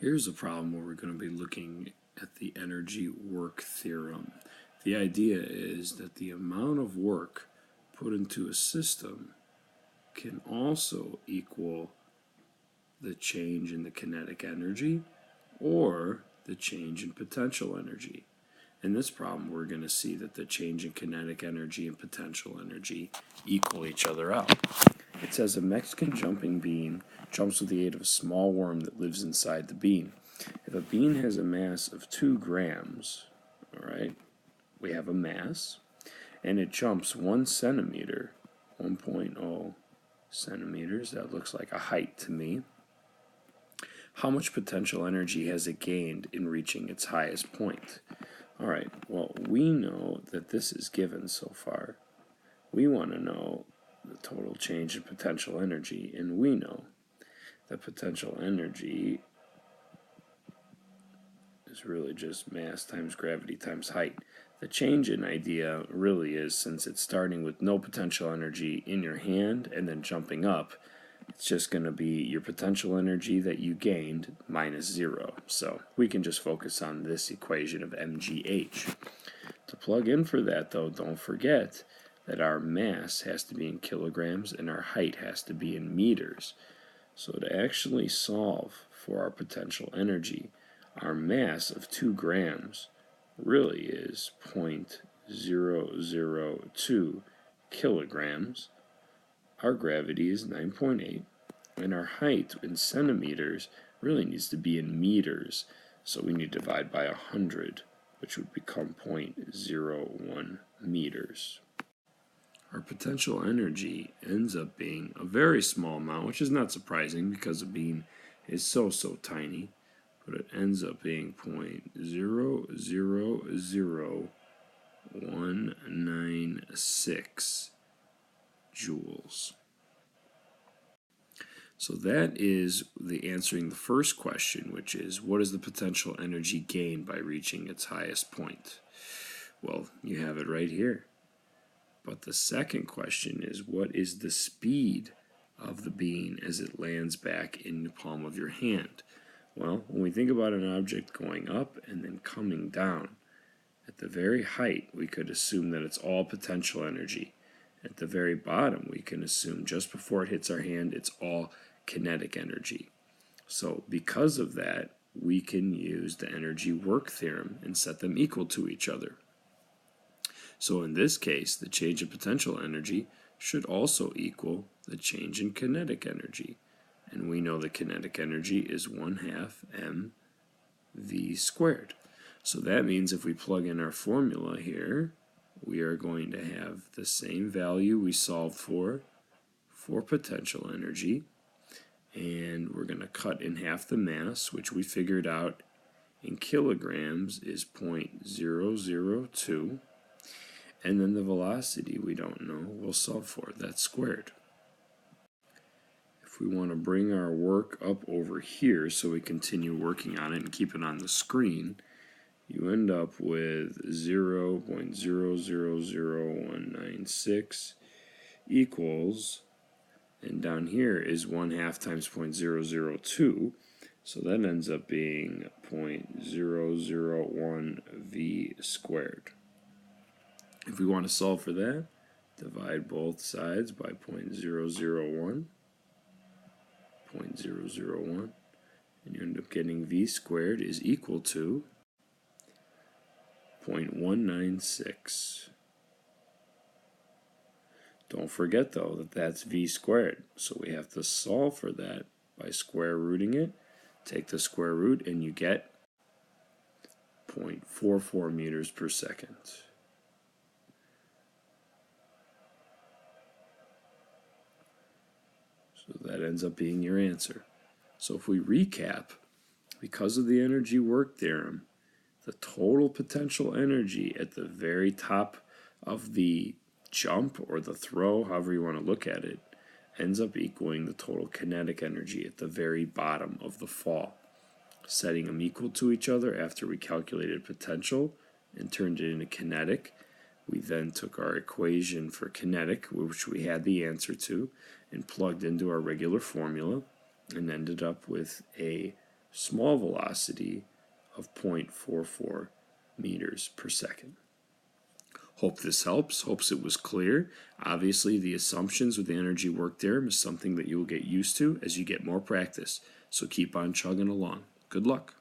Here's a problem where we're going to be looking at the energy work theorem. The idea is that the amount of work put into a system can also equal the change in the kinetic energy or the change in potential energy. In this problem, we're going to see that the change in kinetic energy and potential energy equal each other out. It says a Mexican jumping bean jumps with the aid of a small worm that lives inside the bean. If a bean has a mass of 2 grams, all right, we have a mass, and it jumps 1 centimeter, 1.0 centimeters, that looks like a height to me. How much potential energy has it gained in reaching its highest point? All right, well, we know that this is given so far. We want to know the total change in potential energy, and we know that potential energy is really just mass times gravity times height. The change in idea really is, since it's starting with no potential energy in your hand and then jumping up, it's just going to be your potential energy that you gained minus 0. So we can just focus on this equation of mgh. To plug in for that, though, don't forget that our mass has to be in kilograms and our height has to be in meters. So to actually solve for our potential energy, our mass of 2 grams really is 0.002 kilograms. Our gravity is 9.8, and our height in centimeters really needs to be in meters, so we need to divide by 100, which would become 0.01 meters. Our potential energy ends up being a very small amount, which is not surprising because a bean is so tiny, but it ends up being 0.000196 joules. So that is the answering the first question, which is, what is the potential energy gained by reaching its highest point? Well, you have it right here. But the second question is, what is the speed of the bean as it lands back in the palm of your hand? Well, when we think about an object going up and then coming down, at the very height, we could assume that it's all potential energy. At the very bottom, we can assume just before it hits our hand, it's all kinetic energy. So because of that, we can use the energy work theorem and set them equal to each other. So in this case, the change in potential energy should also equal the change in kinetic energy. And we know the kinetic energy is 1/2 mv squared. So that means if we plug in our formula here, we are going to have the same value we solved for potential energy. And we're going to cut in half the mass, which we figured out in kilograms is 0.002. And then the velocity we don't know, we'll solve for, that's squared. If we want to bring our work up over here so we continue working on it and keep it on the screen, you end up with 0.000196 equals, and down here is 1/2 times 0.002, so that ends up being 0.001 v squared. If we want to solve for that, divide both sides by 0.001, and you end up getting v squared is equal to 0.196. Don't forget, though, that that's v squared, so we have to solve for that by square rooting it. Take the square root, and you get 0.44 meters per second. So that ends up being your answer. So if we recap, because of the energy work theorem, the total potential energy at the very top of the jump or the throw, however you want to look at it, ends up equaling the total kinetic energy at the very bottom of the fall. Setting them equal to each other after we calculated potential and turned it into kinetic, we then took our equation for kinetic, which we had the answer to, and plugged into our regular formula, and ended up with a small velocity of 0.44 meters per second. Hope this helps. Hopes it was clear. Obviously, the assumptions with the energy work theorem is something that you will get used to as you get more practice. So keep on chugging along. Good luck.